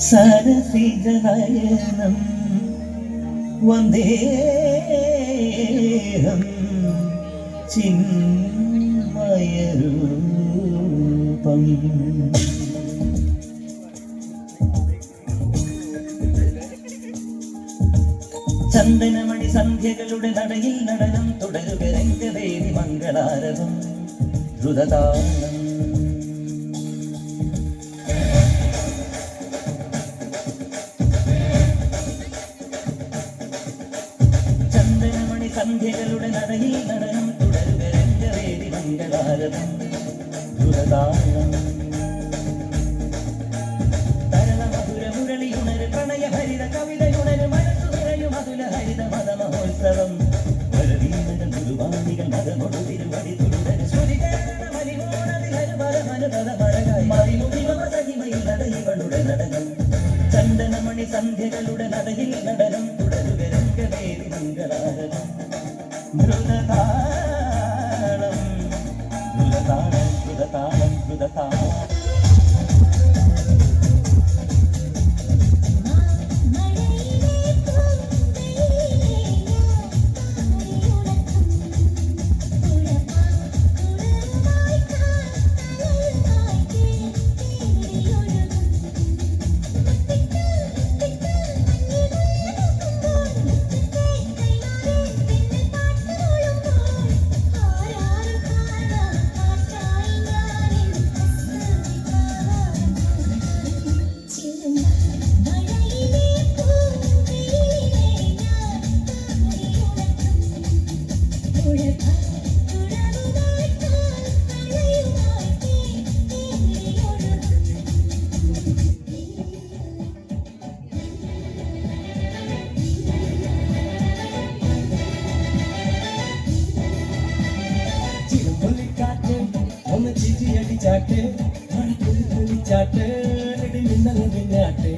സരസിജനയനം വന്ദേഹം ചിന്മയരൂപം. ചന്ദനമണി സന്ധ്യകളുടെ നടയിൽ നടനം തുടരുക രംഗദേവി മംഗളാരവം ദ്രുതതാളം. ചന്ദനമണി സന്ധ്യകളുടെ നടയിൽ നടനം തുടരുക രംഗദേവി മംഗളാരവം ദ്രുതതാളം. തരള മധുര മുരളിയുണര് പ്രണയ ഹരിത കവിതയുണര് മനസ്സു നിറയും അതുല ഹരിത മത മഹോത്സവം. വരവീണകൾ ഗുരുവാണികൾ മതമൊടു തിരുവടി തുടര് ശ്രുതികരണ മലിമോണതിലരു പരമനുപത മഴകായി മറിമുഖിമതഹിമയിൽ നടയിവളുടെ നടനം. ചന്ദനമണി സന്ധ്യകളുടെ നടയിൽ നടനം തുടരുക രംഗദേവി മംഗളാരവം ദ്രുതതാളം ദ്രുതതാളം ദ്രുതതാളം ദ്രുതതാളം. ചാട്ടെ ചാട്ടെ മിന്നൽ മിന്നാട്ടെ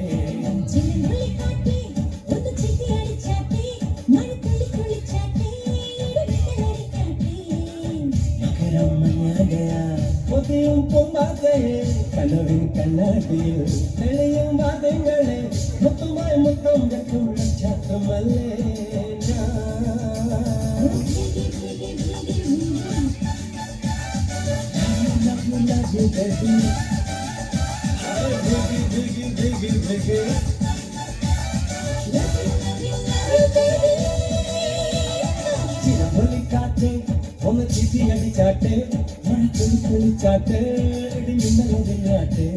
പൊതിയും പൊമ്പാതയെ കനവിൻ കണ്ണാടിയിൽ തെളിയും വാദങ്ങളെ മുത്തുമായി മുത്തം വെക്കും നക്ഷത്രമല്ലേ ചിരമൊലിക്കാറ്റെ ഒന്ന് ചിരിയടിച്ചാട്ടെ ചാട്ടെ മിന്നലാട്ടെ.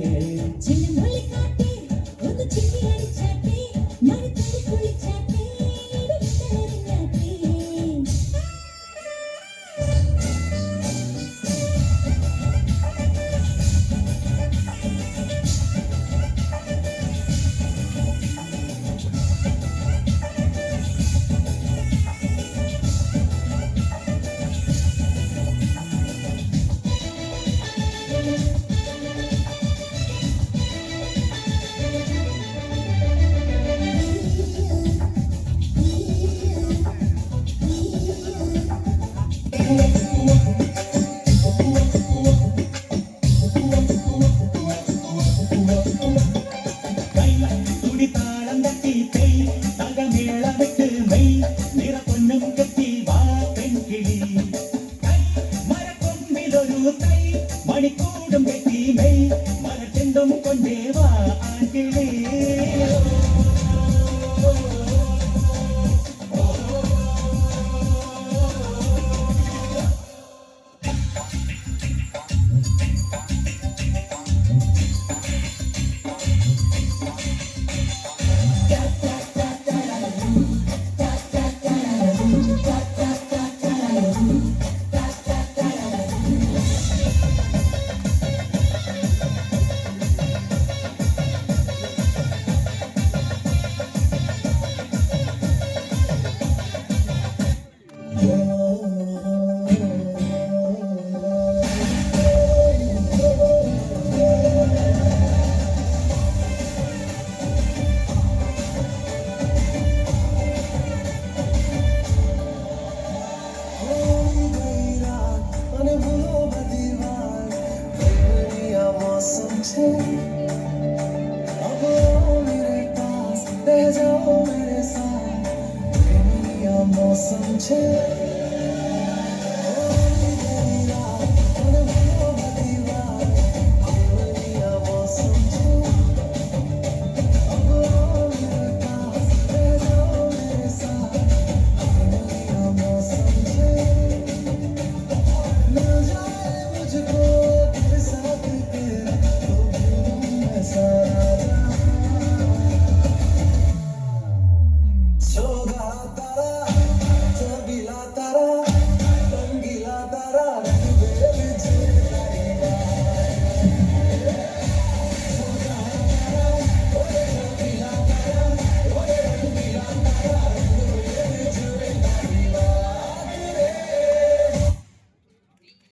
സംശയം